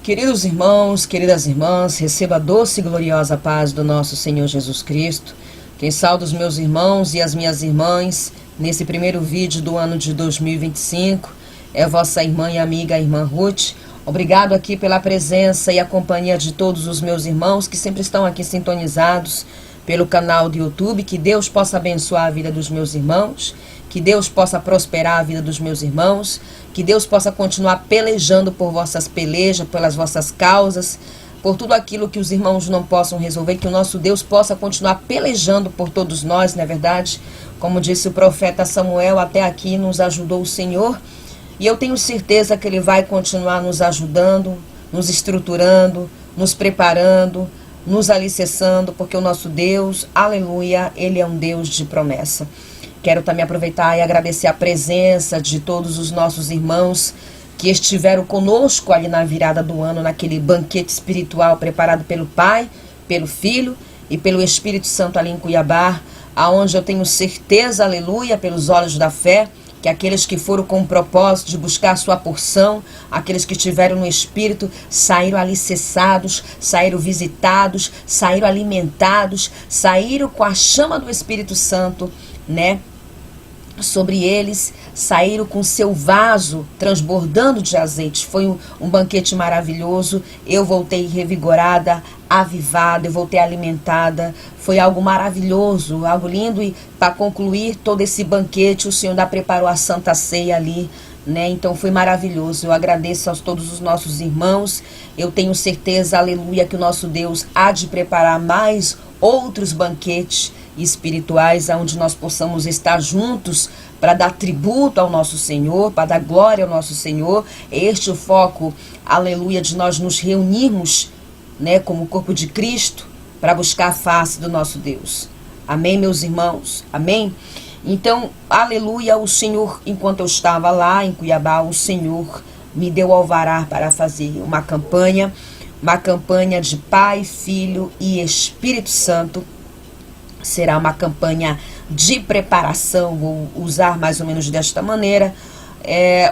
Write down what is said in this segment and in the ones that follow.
Queridos irmãos, queridas irmãs, receba a doce e gloriosa paz do nosso Senhor Jesus Cristo. Quem saúda os meus irmãos e as minhas irmãs nesse primeiro vídeo do ano de 2025 é vossa irmã e amiga, a irmã Ruth. Obrigado aqui pela presença e a companhia de todos os meus irmãos que sempre estão aqui sintonizados pelo canal do YouTube. Que Deus possa abençoar a vida dos meus irmãos, que Deus possa prosperar a vida dos meus irmãos, que Deus possa continuar pelejando por vossas pelejas, pelas vossas causas, por tudo aquilo que os irmãos não possam resolver, que o nosso Deus possa continuar pelejando por todos nós, não é verdade? Como disse o profeta Samuel, até aqui nos ajudou o Senhor, e eu tenho certeza que Ele vai continuar nos ajudando, nos estruturando, nos preparando, nos alicerçando, porque o nosso Deus, aleluia, Ele é um Deus de promessa. Quero também aproveitar e agradecer a presença de todos os nossos irmãos que estiveram conosco ali na virada do ano, naquele banquete espiritual preparado pelo Pai, pelo Filho e pelo Espírito Santo ali em Cuiabá, aonde eu tenho certeza, aleluia, pelos olhos da fé, que aqueles que foram com o propósito de buscar a sua porção, aqueles que estiveram no Espírito, saíram alicerçados, saíram visitados, saíram alimentados, saíram com a chama do Espírito Santo, né? Sobre eles, saíram com seu vaso transbordando de azeite. Foi um banquete maravilhoso. Eu voltei revigorada, avivada, eu voltei alimentada. Foi algo maravilhoso, algo lindo. E para concluir todo esse banquete, o Senhor ainda preparou a Santa Ceia ali, né? Então foi maravilhoso. Eu agradeço a todos os nossos irmãos. Eu tenho certeza, aleluia, que o nosso Deus há de preparar mais outros banquetes espirituais, onde nós possamos estar juntos para dar tributo ao nosso Senhor, para dar glória ao nosso Senhor. Este é o foco, aleluia, de nós nos reunirmos, né, como o corpo de Cristo, para buscar a face do nosso Deus. Amém, meus irmãos? Amém? Então, aleluia, o Senhor, enquanto eu estava lá em Cuiabá, o Senhor me deu alvará para fazer uma campanha de Pai, Filho e Espírito Santo. Será uma campanha de preparação, vou usar mais ou menos desta maneira,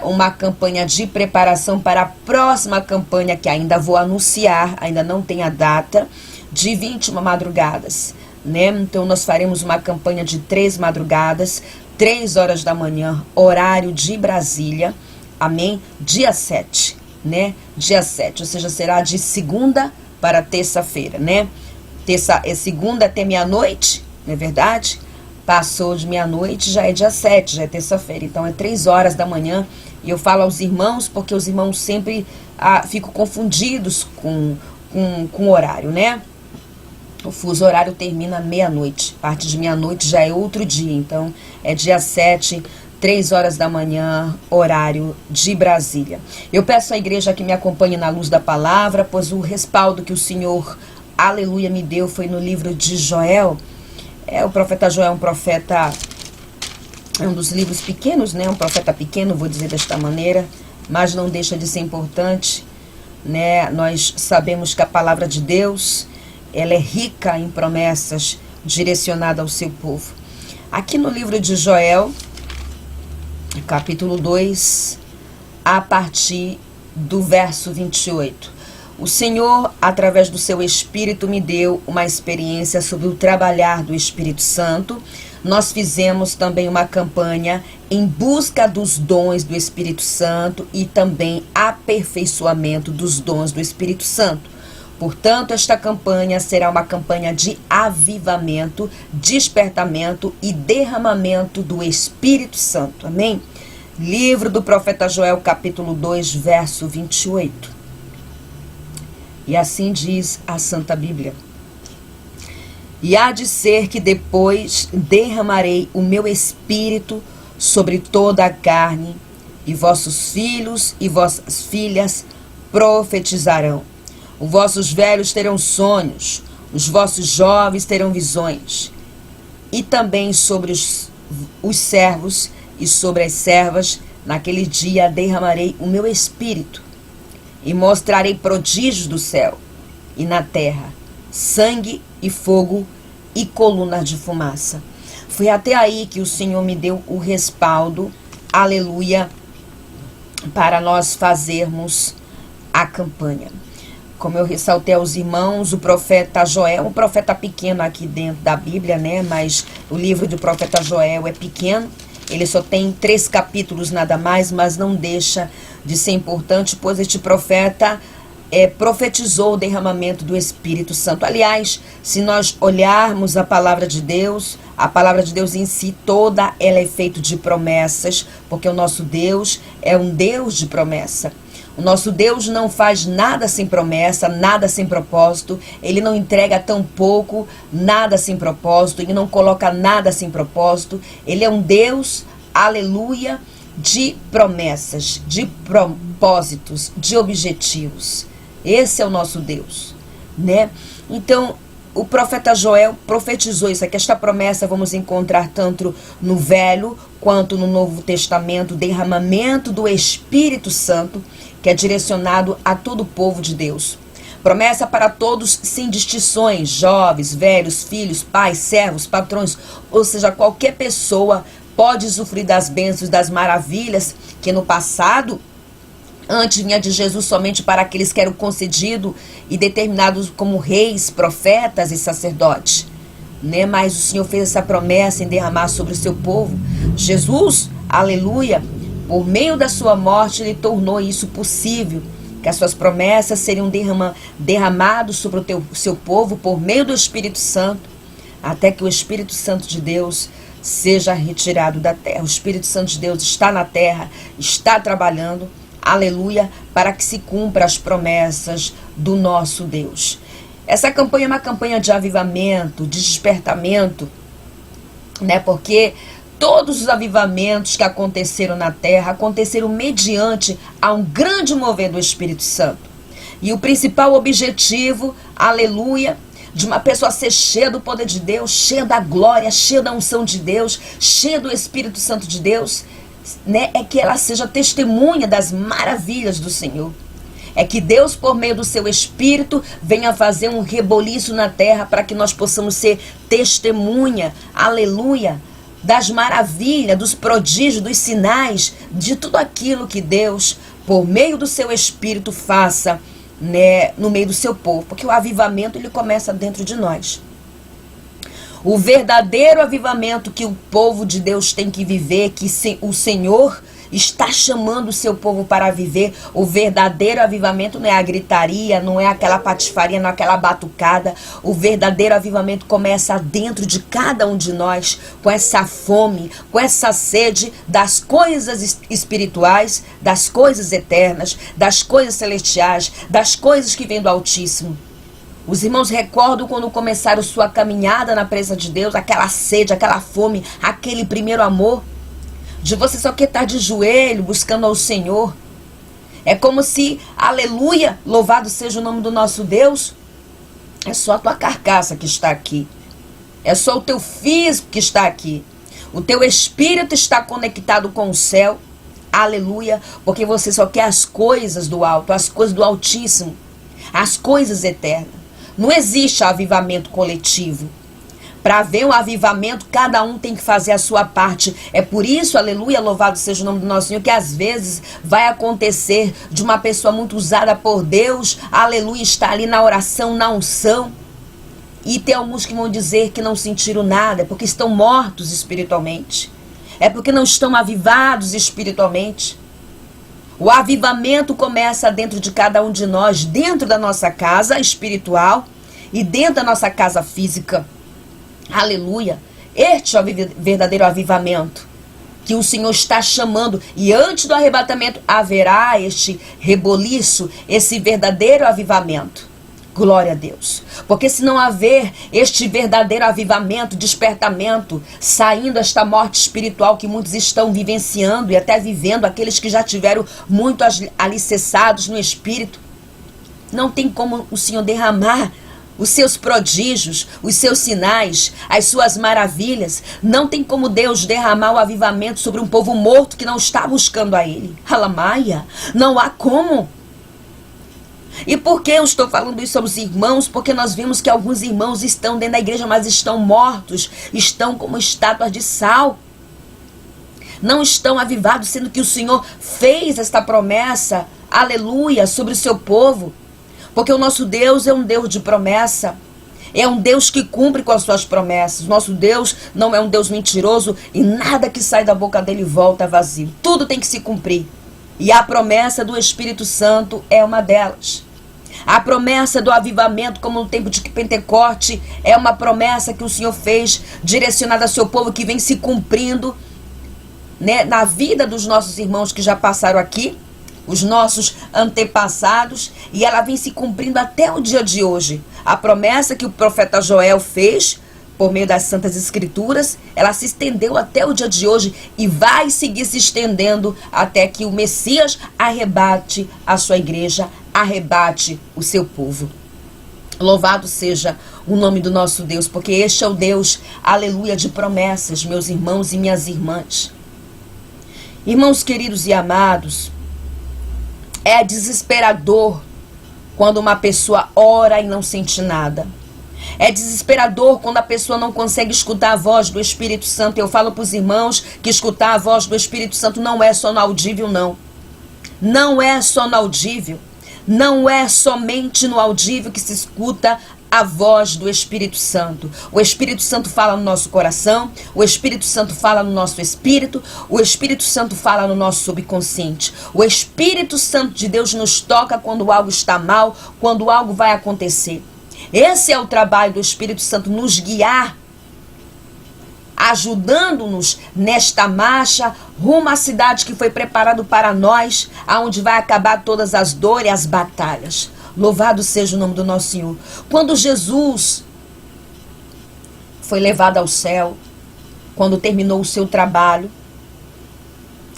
uma campanha de preparação para a próxima campanha que ainda vou anunciar, ainda não tem a data, de 21 madrugadas, né? Então nós faremos uma campanha de 3 madrugadas, 3 horas da manhã, horário de Brasília, amém? Dia 7, né? Dia 7, ou seja, será de segunda para terça-feira, né? Segunda até meia-noite, não é verdade? Passou de meia-noite, já é dia 7, já é terça-feira. Então é 3 horas da manhã. E eu falo aos irmãos, porque os irmãos sempre ficam confundidos com o horário, né? O fuso horário termina meia-noite. A partir de meia-noite já é outro dia. Então é dia 7, 3 horas da manhã, horário de Brasília. Eu peço à igreja que me acompanhe na luz da palavra, pois o respaldo que o Senhor, aleluia, me deu foi no livro de Joel. O profeta Joel é um profeta, é um dos livros pequenos, né? Um profeta pequeno, vou dizer desta maneira, mas não deixa de ser importante, né? Nós sabemos que a palavra de Deus, ela é rica em promessas direcionadas ao seu povo. Aqui no livro de Joel, capítulo 2, a partir do verso 28. O Senhor, através do seu Espírito, me deu uma experiência sobre o trabalhar do Espírito Santo. Nós fizemos também uma campanha em busca dos dons do Espírito Santo e também aperfeiçoamento dos dons do Espírito Santo. Portanto, esta campanha será uma campanha de avivamento, despertamento e derramamento do Espírito Santo. Amém? Livro do profeta Joel, capítulo 2, verso 28. E assim diz a Santa Bíblia. E há de ser que depois derramarei o meu espírito sobre toda a carne, e vossos filhos e vossas filhas profetizarão. Os vossos velhos terão sonhos, os vossos jovens terão visões. E também sobre os servos e sobre as servas, naquele dia derramarei o meu espírito. E mostrarei prodígios do céu e na terra, sangue e fogo e colunas de fumaça. Foi até aí que o Senhor me deu o respaldo, aleluia, para nós fazermos a campanha. Como eu ressaltei aos irmãos, o profeta Joel, um profeta pequeno aqui dentro da Bíblia, né? Mas o livro do profeta Joel é pequeno. Ele só tem 3 capítulos, nada mais, mas não deixa de ser importante, pois este profeta profetizou o derramamento do Espírito Santo. Aliás, se nós olharmos a palavra de Deus em si, toda ela é feita de promessas, porque o nosso Deus é um Deus de promessa. O nosso Deus não faz nada sem promessa, nada sem propósito. Ele não entrega tão pouco, nada sem propósito. Ele não coloca nada sem propósito. Ele é um Deus, aleluia, de promessas, de propósitos, de objetivos. Esse é o nosso Deus, né? Então, o profeta Joel profetizou isso aqui. Esta promessa vamos encontrar tanto no Velho quanto no Novo Testamento, o derramamento do Espírito Santo, que é direcionado a todo o povo de Deus. Promessa para todos sem distinções, jovens, velhos, filhos, pais, servos, patrões, ou seja, qualquer pessoa pode usufruir das bênçãos, das maravilhas que no passado, antes vinha de Jesus somente para aqueles que eram concedidos e determinados como reis, profetas e sacerdotes, né? Mas o Senhor fez essa promessa em derramar sobre o seu povo. Jesus, aleluia, por meio da sua morte, ele tornou isso possível, que as suas promessas seriam derramadas sobre o seu povo por meio do Espírito Santo, até que o Espírito Santo de Deus seja retirado da terra. O Espírito Santo de Deus está na terra, está trabalhando, aleluia, para que se cumpra as promessas do nosso Deus. Essa campanha é uma campanha de avivamento, de despertamento, né? Porque todos os avivamentos que aconteceram na terra aconteceram mediante a um grande mover do Espírito Santo. E o principal objetivo, aleluia, de uma pessoa ser cheia do poder de Deus, cheia da glória, cheia da unção de Deus, cheia do Espírito Santo de Deus, né, é que ela seja testemunha das maravilhas do Senhor. É que Deus, por meio do seu Espírito, venha fazer um reboliço na terra para que nós possamos ser testemunha, aleluia, das maravilhas, dos prodígios, dos sinais, de tudo aquilo que Deus, por meio do seu Espírito, faça, né, no meio do seu povo. Porque o avivamento, ele começa dentro de nós. O verdadeiro avivamento que o povo de Deus tem que viver, que o Senhor está chamando o seu povo para viver, o verdadeiro avivamento não é a gritaria, não é aquela patifaria, não é aquela batucada. O verdadeiro avivamento começa dentro de cada um de nós, com essa fome, com essa sede das coisas espirituais, das coisas eternas, das coisas celestiais, das coisas que vêm do Altíssimo. Os irmãos recordam quando começaram sua caminhada na presença de Deus, aquela sede, aquela fome, aquele primeiro amor, de você só quer estar de joelho, buscando ao Senhor. É como se, aleluia, louvado seja o nome do nosso Deus, é só a tua carcaça que está aqui. É só o teu físico que está aqui. O teu espírito está conectado com o céu, aleluia, porque você só quer as coisas do alto, as coisas do Altíssimo, as coisas eternas. Não existe avivamento coletivo. Para haver um avivamento, cada um tem que fazer a sua parte. É por isso, aleluia, louvado seja o nome do nosso Senhor, que às vezes vai acontecer de uma pessoa muito usada por Deus, aleluia, estar ali na oração, na unção. E tem alguns que vão dizer que não sentiram nada, é porque estão mortos espiritualmente. É porque não estão avivados espiritualmente. O avivamento começa dentro de cada um de nós, dentro da nossa casa espiritual e dentro da nossa casa física. Aleluia. Este é o verdadeiro avivamento que o Senhor está chamando. E antes do arrebatamento haverá este reboliço, esse verdadeiro avivamento. Glória a Deus. Porque se não haver este verdadeiro avivamento, despertamento, saindo esta morte espiritual que muitos estão vivenciando e até vivendo, aqueles que já tiveram muito alicerçados no Espírito, não tem como o Senhor derramar os seus prodígios, os seus sinais, as suas maravilhas. Não tem como Deus derramar o avivamento sobre um povo morto que não está buscando a Ele. Alamaia, não há como. E por que eu estou falando isso aos irmãos? Porque nós vimos que alguns irmãos estão dentro da igreja, mas estão mortos, estão como estátuas de sal. Não estão avivados, sendo que o Senhor fez esta promessa, aleluia, sobre o seu povo, porque o nosso Deus é um Deus de promessa, é um Deus que cumpre com as suas promessas. Nosso Deus não é um Deus mentiroso e nada que sai da boca dele volta vazio. Tudo tem que se cumprir. E a promessa do Espírito Santo é uma delas. A promessa do avivamento, como no tempo de Pentecoste, é uma promessa que o Senhor fez, direcionada ao seu povo, que vem se cumprindo, né, na vida dos nossos irmãos que já passaram aqui, os nossos antepassados, e ela vem se cumprindo até o dia de hoje. A promessa que o profeta Joel fez, por meio das Santas Escrituras, ela se estendeu até o dia de hoje e vai seguir se estendendo até que o Messias arrebate a sua igreja, arrebate o seu povo. Louvado seja o nome do nosso Deus, porque este é o Deus, aleluia, de promessas, meus irmãos e minhas irmãs. Irmãos queridos e amados, é desesperador quando uma pessoa ora e não sente nada. É desesperador quando a pessoa não consegue escutar a voz do Espírito Santo. Eu falo para os irmãos que escutar a voz do Espírito Santo não é só no audível, não. Não é só no audível. Não é somente no audível que se escuta a voz do Espírito Santo. O Espírito Santo fala no nosso coração, o Espírito Santo fala no nosso espírito, o Espírito Santo fala no nosso subconsciente. O Espírito Santo de Deus nos toca quando algo está mal, quando algo vai acontecer. Esse é o trabalho do Espírito Santo, nos guiar, ajudando-nos nesta marcha rumo à cidade que foi preparado para nós, aonde vai acabar todas as dores e as batalhas. Louvado seja o nome do nosso Senhor. Quando Jesus foi levado ao céu, quando terminou o seu trabalho,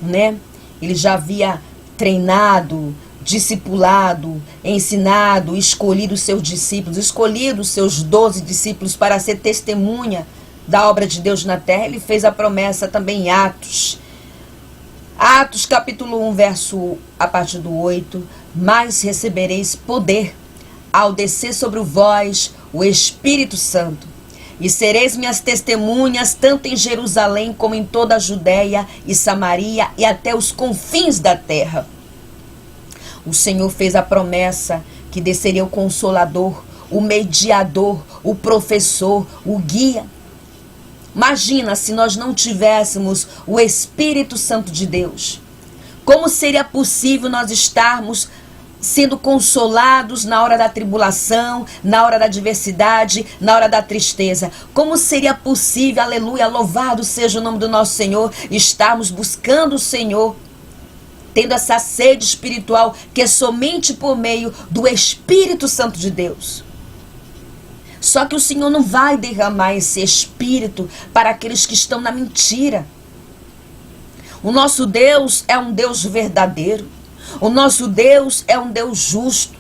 né? Ele já havia treinado, discipulado, ensinado, escolhido os seus discípulos, escolhido os seus 12 discípulos para ser testemunha da obra de Deus na terra. Ele fez a promessa também em Atos. Atos capítulo 1, verso a partir do 8. Mas recebereis poder ao descer sobre vós o Espírito Santo, e sereis minhas testemunhas tanto em Jerusalém como em toda a Judéia e Samaria e até os confins da terra. O Senhor fez a promessa que desceria o Consolador, o mediador, o professor, o guia. Imagina se nós não tivéssemos o Espírito Santo de Deus. Como seria possível nós estarmos sendo consolados na hora da tribulação, na hora da adversidade, na hora da tristeza? Como seria possível, aleluia, louvado seja o nome do nosso Senhor, estarmos buscando o Senhor, tendo essa sede espiritual que é somente por meio do Espírito Santo de Deus? Só que o Senhor não vai derramar esse Espírito para aqueles que estão na mentira. O nosso Deus é um Deus verdadeiro. O nosso Deus é um Deus justo.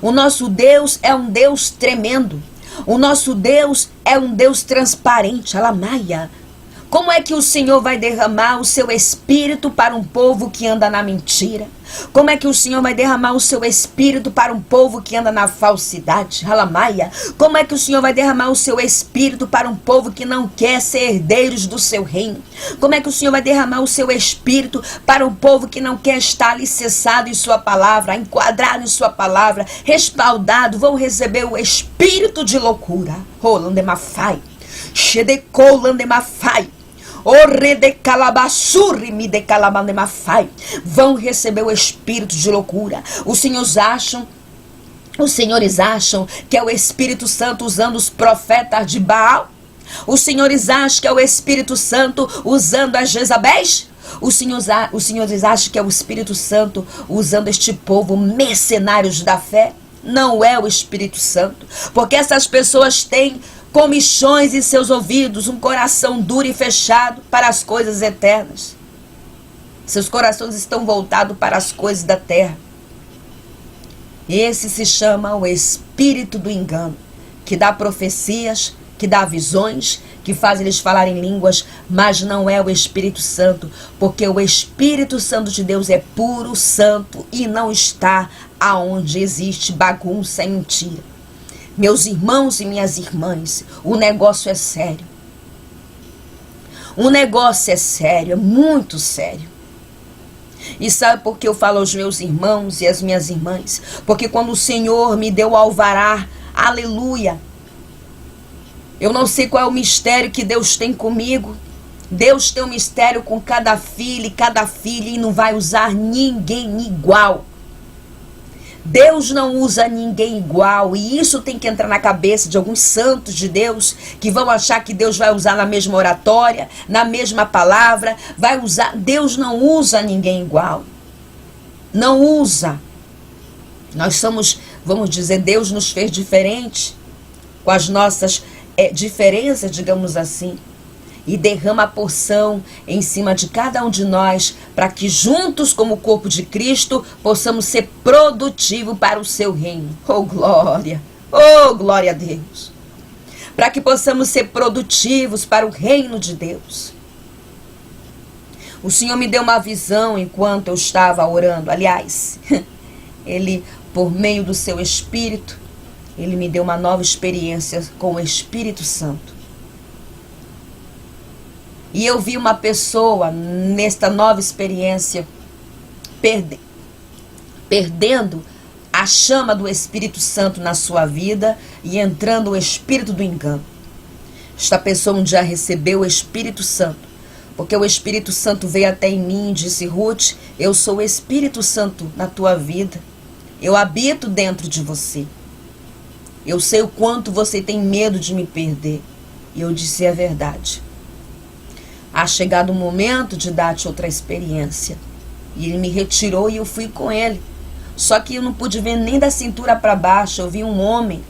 O nosso Deus é um Deus tremendo. O nosso Deus é um Deus transparente. Alamaia. Como é que o Senhor vai derramar o seu Espírito para um povo que anda na mentira? Como é que o Senhor vai derramar o seu Espírito para um povo que anda na falsidade? Alamaia. Como é que o Senhor vai derramar o seu Espírito para um povo que não quer ser herdeiros do seu reino? Como é que o Senhor vai derramar o seu Espírito para um povo que não quer estar alicerçado em sua palavra, enquadrado em sua palavra, respaldado? Vão receber o Espírito de loucura. Rolandemafai. Shedecolandemafai. Vão receber o espírito de loucura. Os senhores acham que é o Espírito Santo usando os profetas de Baal? Os senhores acham que é o Espírito Santo usando as Jezabéis? Os senhores acham que é o Espírito Santo usando este povo mercenários da fé? Não é o Espírito Santo, porque essas pessoas têm comichões em seus ouvidos, um coração duro e fechado para as coisas eternas. Seus corações estão voltados para as coisas da terra. Esse se chama o espírito do engano, que dá profecias, que dá visões, que faz eles falarem línguas, mas não é o Espírito Santo, porque o Espírito Santo de Deus é puro, santo e não está aonde existe bagunça e mentira. Meus irmãos e minhas irmãs, o negócio é sério. O negócio é sério, é muito sério. E sabe por que eu falo aos meus irmãos e às minhas irmãs? Porque quando o Senhor me deu o alvará, aleluia, eu não sei qual é o mistério que Deus tem comigo. Deus tem um mistério com cada filho e cada filha e não vai usar ninguém igual. Deus não usa ninguém igual, e isso tem que entrar na cabeça de alguns santos de Deus que vão achar que Deus vai usar na mesma oratória, na mesma palavra, vai usar. Deus não usa ninguém igual. Não usa. Nós somos, vamos dizer, Deus nos fez diferente, com as nossas diferenças, digamos assim. E derrama a porção em cima de cada um de nós, para que juntos, como o corpo de Cristo, possamos ser produtivos para o seu reino. Oh, glória! Oh, glória a Deus! Para que possamos ser produtivos para o reino de Deus. O Senhor me deu uma visão enquanto eu estava orando. Aliás, Ele, por meio do seu Espírito, Ele me deu uma nova experiência com o Espírito Santo. E eu vi uma pessoa nesta nova experiência perdendo a chama do Espírito Santo na sua vida e entrando o espírito do engano. Esta pessoa um dia recebeu o Espírito Santo, porque o Espírito Santo veio até em mim e disse: Ruth, eu sou o Espírito Santo na tua vida. Eu habito dentro de você. Eu sei o quanto você tem medo de me perder. E eu disse: é verdade. Ha chegado o momento de dar-te outra experiência. E ele me retirou e eu fui com ele. Só que eu não pude ver nem da cintura para baixo. Eu vi um homem,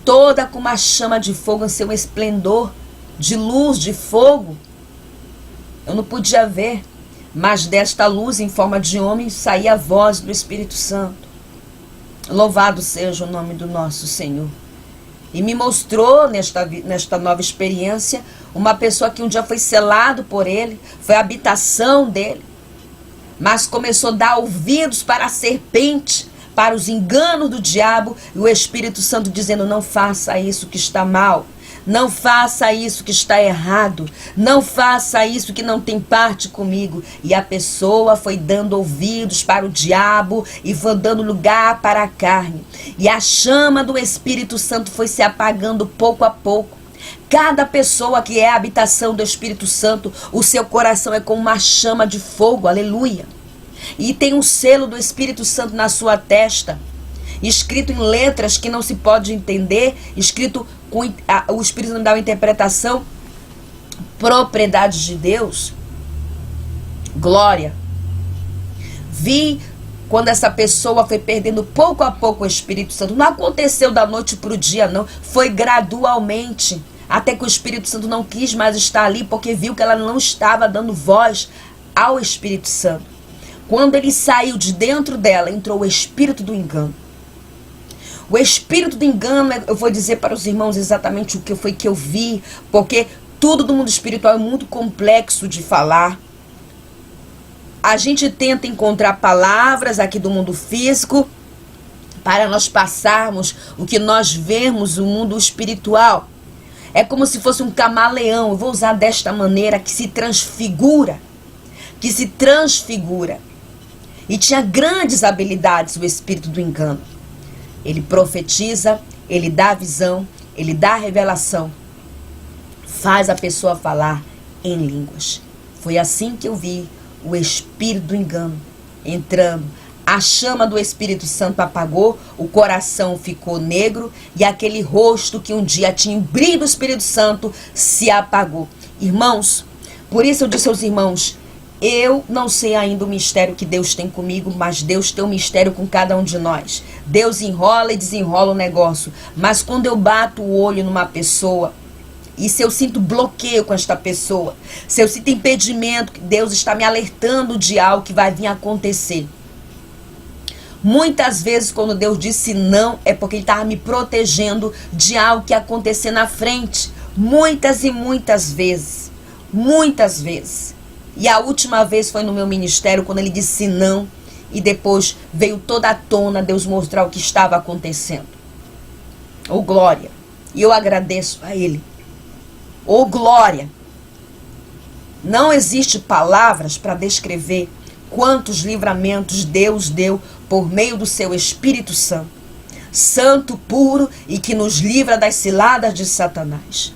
toda com uma chama de fogo em seu esplendor, de luz, de fogo. Eu não podia ver, mas desta luz em forma de homem saía a voz do Espírito Santo. Louvado seja o nome do nosso Senhor. E me mostrou nesta nova experiência uma pessoa que um dia foi selado por ele, foi a habitação dele, mas começou a dar ouvidos para a serpente, para os enganos do diabo, e o Espírito Santo dizendo: não faça isso que está mal, não faça isso que está errado, não faça isso que não tem parte comigo. E a pessoa foi dando ouvidos para o diabo e foi dando lugar para a carne. E a chama do Espírito Santo foi se apagando pouco a pouco. Cada pessoa que é a habitação do Espírito Santo, o seu coração é como uma chama de fogo, aleluia. E tem um selo do Espírito Santo na sua testa, escrito em letras que não se pode entender, escrito com o Espírito Santo dá uma interpretação, propriedades de Deus. Glória. Vi quando essa pessoa foi perdendo pouco a pouco o Espírito Santo. Não aconteceu da noite para o dia, não. Foi gradualmente, até que o Espírito Santo não quis mais estar ali, porque viu que ela não estava dando voz ao Espírito Santo. Quando ele saiu de dentro dela, entrou o espírito do engano. O espírito do engano, eu vou dizer para os irmãos exatamente o que foi que eu vi, porque tudo do mundo espiritual é muito complexo de falar. A gente tenta encontrar palavras aqui do mundo físico para nós passarmos o que nós vemos no mundo espiritual. É como se fosse um camaleão, eu vou usar desta maneira, que se transfigura. E tinha grandes habilidades o espírito do engano. Ele profetiza, ele dá visão, ele dá revelação, faz a pessoa falar em línguas. Foi assim que eu vi o espírito do engano entrando. A chama do Espírito Santo apagou, o coração ficou negro e aquele rosto que um dia tinha o brilho do Espírito Santo se apagou. Irmãos, por isso eu disse aos irmãos: eu não sei ainda o mistério que Deus tem comigo, mas Deus tem um mistério com cada um de nós. Deus enrola e desenrola o negócio. Mas quando eu bato o olho numa pessoa, e se eu sinto bloqueio com esta pessoa, se eu sinto impedimento, que Deus está me alertando de algo que vai vir acontecer. Muitas vezes quando Deus disse não, é porque Ele estava me protegendo de algo que ia acontecer na frente. Muitas e muitas vezes. Muitas vezes. E a última vez foi no meu ministério, quando ele disse não. E depois veio toda à tona Deus mostrar o que estava acontecendo. Oh, glória. E eu agradeço a Ele. Oh, glória. Não existe palavras para descrever quantos livramentos Deus deu por meio do seu Espírito Santo. Santo, puro e que nos livra das ciladas de Satanás.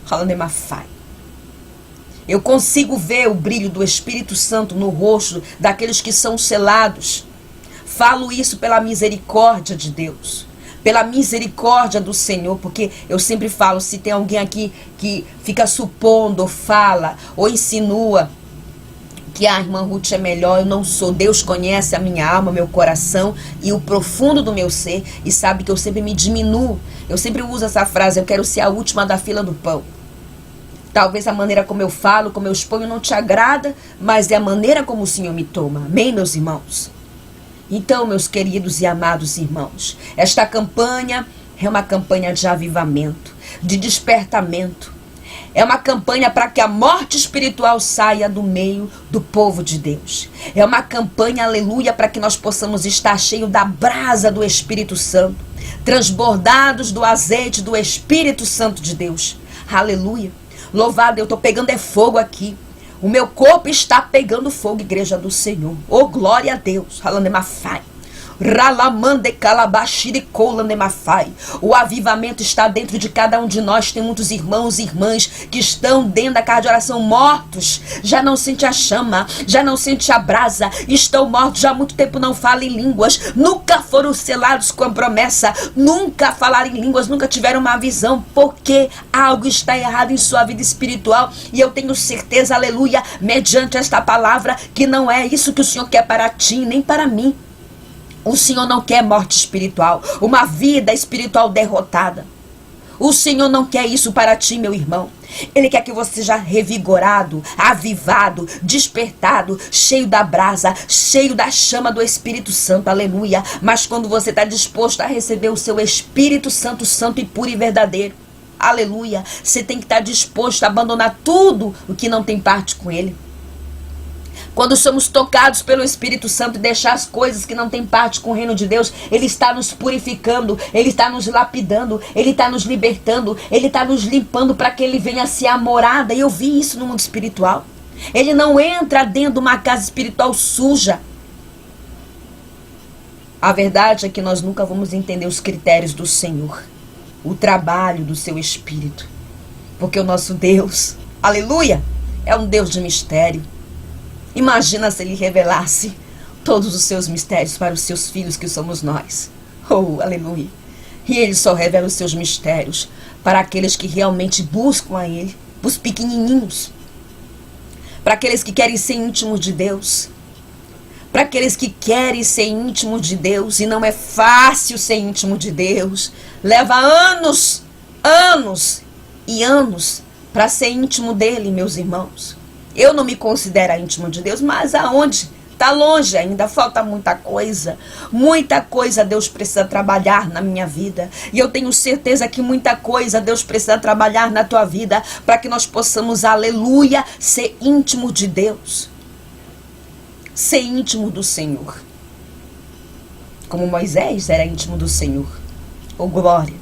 Eu consigo ver o brilho do Espírito Santo no rosto daqueles que são selados. Falo isso pela misericórdia de Deus, pela misericórdia do Senhor, porque eu sempre falo, se tem alguém aqui que fica supondo, ou fala, ou insinua que a irmã Ruth é melhor, eu não sou. Deus conhece a minha alma, meu coração e o profundo do meu ser e sabe que eu sempre me diminuo. Eu sempre uso essa frase, eu quero ser a última da fila do pão. Talvez a maneira como eu falo, como eu exponho não te agrada, mas é a maneira como o Senhor me toma. Amém, meus irmãos? Então, meus queridos e amados irmãos, esta campanha é uma campanha de avivamento, de despertamento. É uma campanha para que a morte espiritual saia do meio do povo de Deus. É uma campanha, aleluia, para que nós possamos estar cheios da brasa do Espírito Santo, transbordados do azeite do Espírito Santo de Deus. Aleluia. Louvado, eu estou pegando fogo aqui. O meu corpo está pegando fogo, igreja do Senhor. Oh, glória a Deus. O avivamento está dentro de cada um de nós. Tem muitos irmãos e irmãs que estão dentro da casa de oração mortos. Já não sente a chama, já não sente a brasa. Estão mortos, já há muito tempo não falam em línguas. Nunca foram selados com a promessa. Nunca falaram em línguas, nunca tiveram uma visão. Porque algo está errado em sua vida espiritual. E eu tenho certeza, aleluia, mediante esta palavra, que não é isso que o Senhor quer para ti, nem para mim. O Senhor não quer morte espiritual, uma vida espiritual derrotada. O Senhor não quer isso para ti, meu irmão. Ele quer que você seja revigorado, avivado, despertado, cheio da brasa, cheio da chama do Espírito Santo, aleluia. Mas quando você está disposto a receber o seu Espírito Santo, santo e puro e verdadeiro, aleluia, você tem que estar disposto a abandonar tudo o que não tem parte com Ele. Quando somos tocados pelo Espírito Santo e deixar as coisas que não têm parte com o reino de Deus, Ele está nos purificando, Ele está nos lapidando, Ele está nos libertando, Ele está nos limpando para que Ele venha ser a morada. E eu vi isso no mundo espiritual. Ele não entra dentro de uma casa espiritual suja. A verdade é que nós nunca vamos entender os critérios do Senhor, o trabalho do seu Espírito. Porque o nosso Deus, aleluia, é um Deus de mistério. Imagina se Ele revelasse todos os seus mistérios para os seus filhos, que somos nós. Oh, aleluia. E Ele só revela os seus mistérios para aqueles que realmente buscam a Ele, os pequenininhos, para aqueles que querem ser íntimos de Deus, para aqueles que querem ser íntimos de Deus. E não é fácil ser íntimo de Deus. Leva anos, anos e anos para ser íntimo dEle, meus irmãos. Eu não me considero íntimo de Deus, mas aonde? Está longe ainda, falta muita coisa. Muita coisa Deus precisa trabalhar na minha vida. E eu tenho certeza que muita coisa Deus precisa trabalhar na tua vida para que nós possamos, aleluia, ser íntimo de Deus. Ser íntimo do Senhor. Como Moisés era íntimo do Senhor. Oh, glória.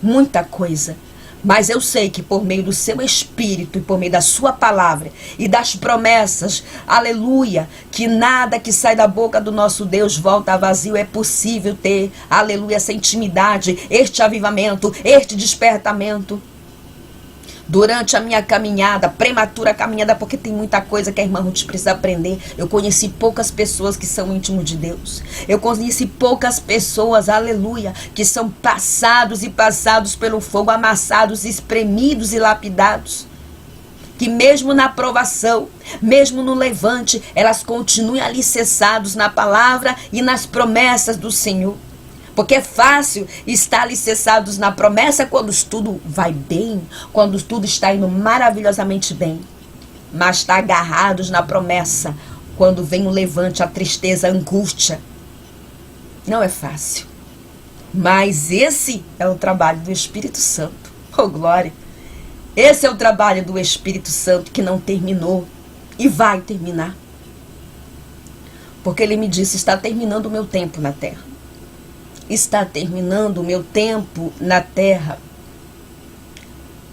Muita coisa. Mas eu sei que por meio do seu Espírito e por meio da sua palavra e das promessas, aleluia, que nada que sai da boca do nosso Deus volta vazio. É possível ter, aleluia, essa intimidade, este avivamento, este despertamento. Durante a minha caminhada, prematura caminhada, porque tem muita coisa que a irmã Ruth precisa aprender. Eu conheci poucas pessoas que são íntimos de Deus. Eu conheci poucas pessoas, aleluia, que são passados e passados pelo fogo, amassados, espremidos e lapidados. Que mesmo na provação, mesmo no levante, elas continuem alicerçados na palavra e nas promessas do Senhor. Porque é fácil estar alicerçados na promessa quando tudo vai bem, quando tudo está indo maravilhosamente bem. Mas estar agarrados na promessa quando vem o levante, a tristeza, a angústia. Não é fácil. Mas esse é o trabalho do Espírito Santo. Oh, glória! Esse é o trabalho do Espírito Santo que não terminou e vai terminar. Porque Ele me disse, está terminando o meu tempo na terra. Está terminando o meu tempo na terra.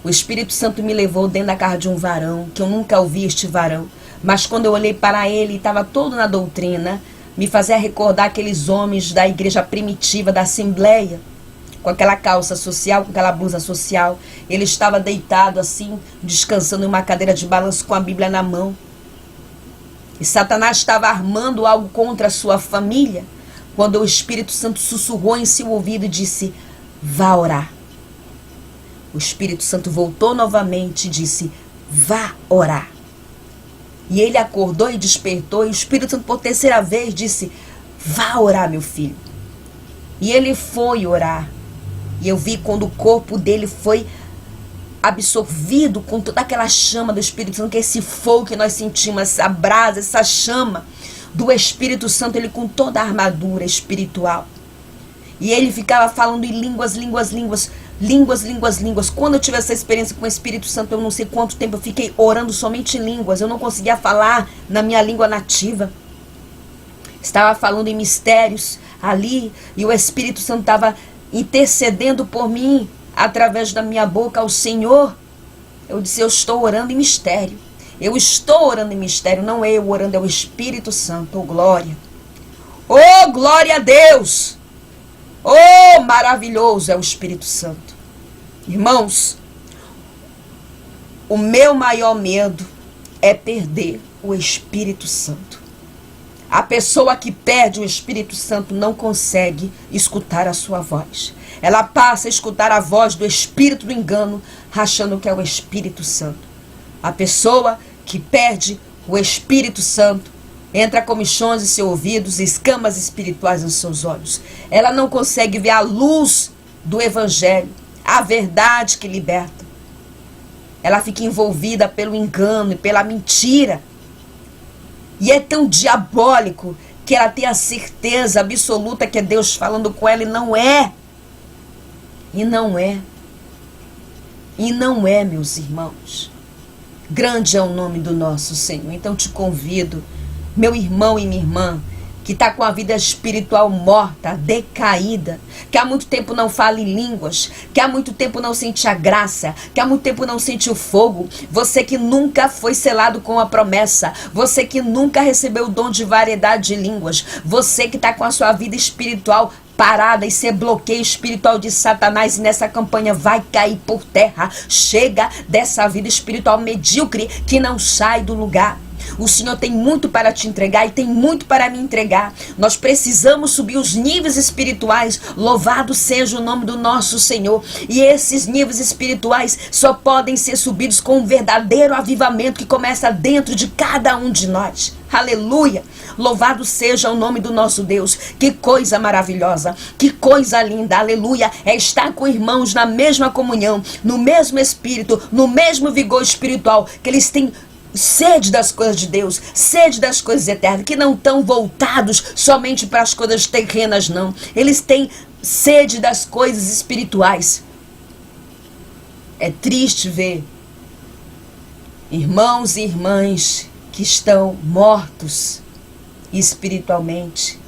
O Espírito Santo me levou dentro da casa de um varão, que eu nunca ouvi este varão, Mas quando eu olhei para ele, estava todo na doutrina, me fazia recordar aqueles homens da igreja primitiva, da Assembleia, com aquela calça social, com aquela blusa social. Ele estava deitado assim, descansando em uma cadeira de balanço com a Bíblia na mão. E Satanás estava armando algo contra a sua família, quando o Espírito Santo sussurrou em seu ouvido e disse: vá orar. O Espírito Santo voltou novamente e disse: vá orar. E ele acordou e despertou, e o Espírito Santo por terceira vez disse: vá orar, meu filho. E ele foi orar. E eu vi quando o corpo dele foi absorvido com toda aquela chama do Espírito Santo, que é esse fogo que nós sentimos, essa brasa, essa chama do Espírito Santo, ele com toda a armadura espiritual. E ele ficava falando em línguas. Quando eu tive essa experiência com o Espírito Santo, eu não sei quanto tempo eu fiquei orando somente em línguas. Eu não conseguia falar na minha língua nativa. Estava falando em mistérios ali, e o Espírito Santo estava intercedendo por mim, através da minha boca ao Senhor. Eu disse: eu estou orando em mistério. Eu estou orando em mistério, não é eu orando, é o Espírito Santo. Oh, glória! Oh, glória a Deus! Oh, maravilhoso é o Espírito Santo. Irmãos, o meu maior medo é perder o Espírito Santo. A pessoa que perde o Espírito Santo não consegue escutar a sua voz. Ela passa a escutar a voz do espírito do engano, achando que é o Espírito Santo. A pessoa que perde o Espírito Santo entra comichões em seus ouvidos, escamas espirituais nos seus olhos. Ela não consegue ver a luz do Evangelho, a verdade que liberta. Ela fica envolvida pelo engano e pela mentira. E é tão diabólico que ela tem a certeza absoluta que é Deus falando com ela, e não é. E não é. E não é, meus irmãos. Grande é o nome do nosso Senhor. Então te convido, meu irmão e minha irmã, que está com a vida espiritual morta, decaída, que há muito tempo não fala em línguas, que há muito tempo não sente a graça, que há muito tempo não sente o fogo, você que nunca foi selado com a promessa, você que nunca recebeu o dom de variedade de línguas, você que está com a sua vida espiritual parada, e ser bloqueio espiritual de Satanás, e nessa campanha vai cair por terra. Chega dessa vida espiritual medíocre que não sai do lugar. O Senhor tem muito para te entregar e tem muito para me entregar. Nós precisamos subir os níveis espirituais. Louvado seja o nome do nosso Senhor. E esses níveis espirituais só podem ser subidos com um verdadeiro avivamento que começa dentro de cada um de nós. Aleluia! Louvado seja o nome do nosso Deus. Que coisa maravilhosa, que coisa linda, aleluia, é estar com irmãos na mesma comunhão, no mesmo espírito, no mesmo vigor espiritual, que eles têm sede das coisas de Deus, sede das coisas eternas, que não estão voltados somente para as coisas terrenas, não. Eles têm sede das coisas espirituais. É triste ver irmãos e irmãs que estão mortos espiritualmente,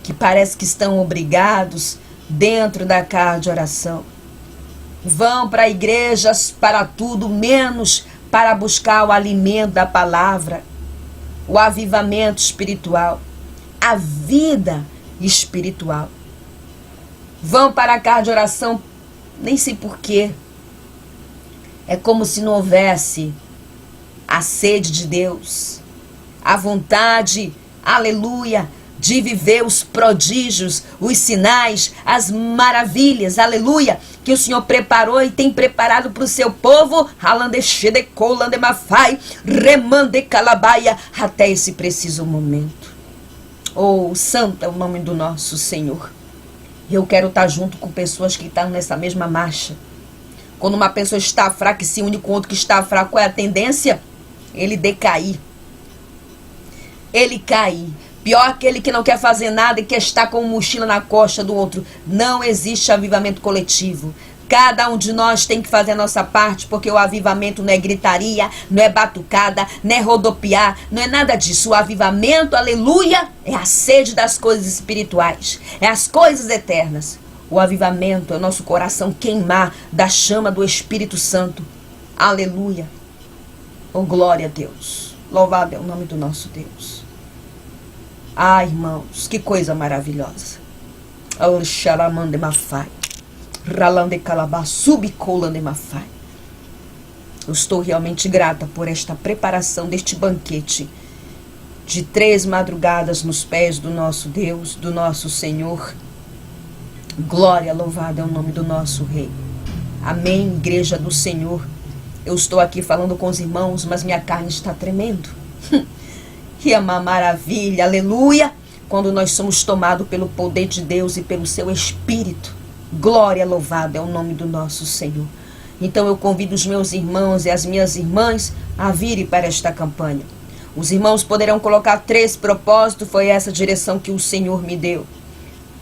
que parece que estão obrigados dentro da casa de oração. Vão para igrejas para tudo, menos para buscar o alimento da palavra, o avivamento espiritual, a vida espiritual. Vão para a casa de oração, nem sei porquê. É como se não houvesse a sede de Deus, a vontade, aleluia, de viver os prodígios, os sinais, as maravilhas, aleluia, que o Senhor preparou e tem preparado para o seu povo, até esse preciso momento. Oh, santo é o nome do nosso Senhor. Eu quero estar junto com pessoas que estão nessa mesma marcha. Quando uma pessoa está fraca e se une com outro que está fraco, qual é a tendência? Ele decair. Ele cair. Pior aquele que não quer fazer nada e quer estar com mochila na costa do outro. Não existe avivamento coletivo. Cada um de nós tem que fazer a nossa parte, porque o avivamento não é gritaria, não é batucada, não é rodopiar, não é nada disso. O avivamento, aleluia, é a sede das coisas espirituais, é as coisas eternas. O avivamento é o nosso coração queimar da chama do Espírito Santo. Aleluia. Oh, glória a Deus. Louvado é o nome do nosso Deus. Ah, irmãos, que coisa maravilhosa. Eu estou realmente grata por esta preparação deste banquete de 3 madrugadas nos pés do nosso Deus, do nosso Senhor. Glória, louvado é o nome do nosso Rei. Amém, igreja do Senhor. Eu estou aqui falando com os irmãos, mas minha carne está tremendo. Que é uma maravilha, aleluia, quando nós somos tomados pelo poder de Deus e pelo seu Espírito. Glória, louvado é o nome do nosso Senhor. Então eu convido os meus irmãos e as minhas irmãs a virem para esta campanha. Os irmãos poderão colocar 3 propósitos, foi essa direção que o Senhor me deu.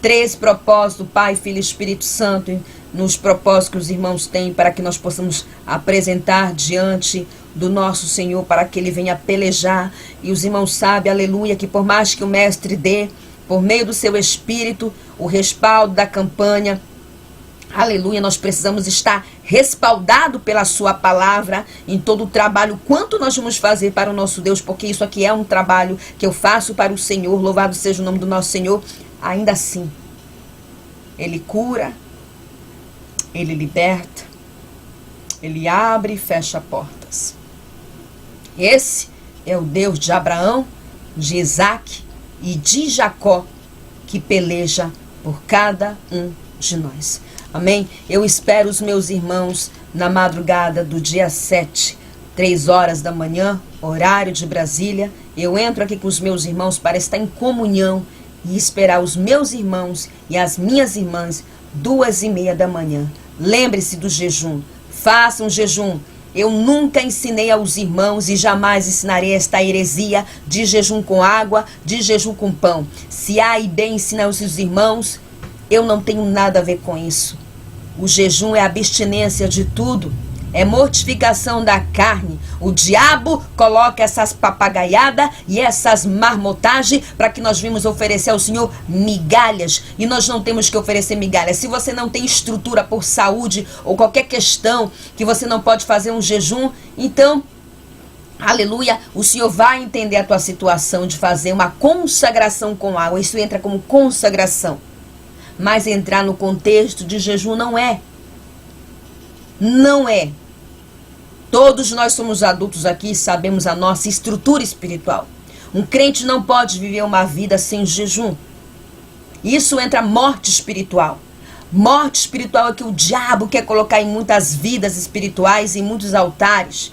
3 propósitos, Pai, Filho e Espírito Santo, nos propósitos que os irmãos têm para que nós possamos apresentar diante do nosso Senhor, para que Ele venha pelejar. E os irmãos sabem, aleluia, que por mais que o Mestre dê, por meio do seu Espírito, o respaldo da campanha, aleluia, nós precisamos estar respaldado pela sua palavra em todo o trabalho, quanto nós vamos fazer para o nosso Deus, porque isso aqui é um trabalho que eu faço para o Senhor, louvado seja o nome do nosso Senhor. Ainda assim, Ele cura, Ele liberta, Ele abre e fecha portas. Esse é o Deus de Abraão, de Isaac e de Jacó, que peleja por cada um de nós. Amém? Eu espero os meus irmãos na madrugada do dia 7, 3 horas da manhã, horário de Brasília. Eu entro aqui com os meus irmãos para estar em comunhão e esperar os meus irmãos e as minhas irmãs 2:30 da manhã. Lembre-se do jejum. Faça um jejum. Eu nunca ensinei aos irmãos e jamais ensinarei esta heresia de jejum com água, de jejum com pão. Se A e B ensinam aos irmãos, eu não tenho nada a ver com isso. O jejum é abstinência de tudo. É mortificação da carne. O diabo coloca essas papagaiadas e essas marmotagens para que nós vimos oferecer ao Senhor migalhas. E nós não temos que oferecer migalhas. Se você não tem estrutura por saúde ou qualquer questão que você não pode fazer um jejum, então, aleluia, o Senhor vai entender a tua situação de fazer uma consagração com água. Isso entra como consagração. Mas entrar no contexto de jejum não é. Não é. Todos nós somos adultos aqui e sabemos a nossa estrutura espiritual. Um crente não pode viver uma vida sem jejum. Isso entra morte espiritual. Morte espiritual é que o diabo quer colocar em muitas vidas espirituais, em muitos altares.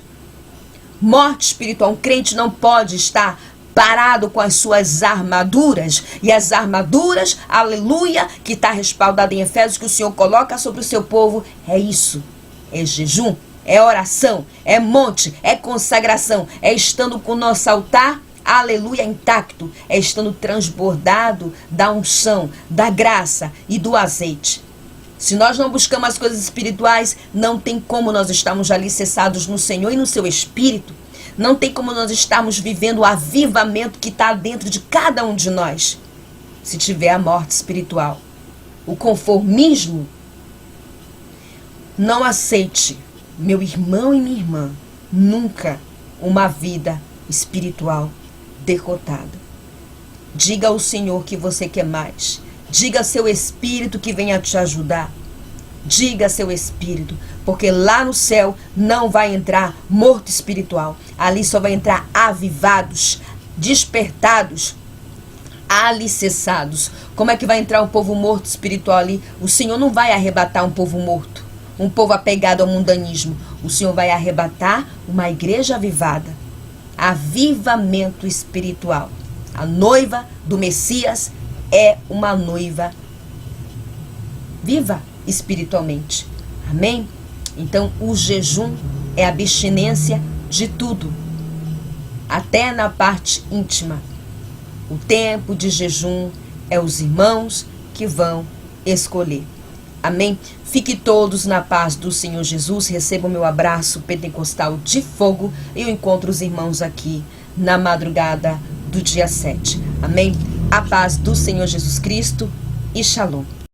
Morte espiritual. Um crente não pode estar parado com as suas armaduras. E as armaduras, aleluia, que está respaldada em Efésios, que o Senhor coloca sobre o seu povo, é isso. É jejum, é oração, é monte, é consagração, é estando com o nosso altar, aleluia, intacto, é estando transbordado da unção, da graça e do azeite. Se nós não buscamos as coisas espirituais, não tem como nós estarmos alicerçados no Senhor e no seu Espírito. Não tem como nós estarmos vivendo o avivamento que está dentro de cada um de nós, se tiver a morte espiritual. O conformismo. Não aceite, meu irmão e minha irmã, nunca uma vida espiritual derrotada. Diga ao Senhor que você quer mais. Diga a seu Espírito que venha te ajudar. Diga a seu Espírito, porque lá no céu não vai entrar morto espiritual. Ali só vai entrar avivados, despertados, alicerçados. Como é que vai entrar um povo morto espiritual ali? O Senhor não vai arrebatar um povo morto, um povo apegado ao mundanismo. O Senhor vai arrebatar uma igreja avivada. Avivamento espiritual. A noiva do Messias é uma noiva viva espiritualmente. Amém? Então o jejum é abstinência de tudo, até na parte íntima. O tempo de jejum é os irmãos que vão escolher. Amém? Fique todos na paz do Senhor Jesus. Receba o meu abraço pentecostal de fogo. Eu encontro os irmãos aqui na madrugada do dia 7. Amém? A paz do Senhor Jesus Cristo e Shalom.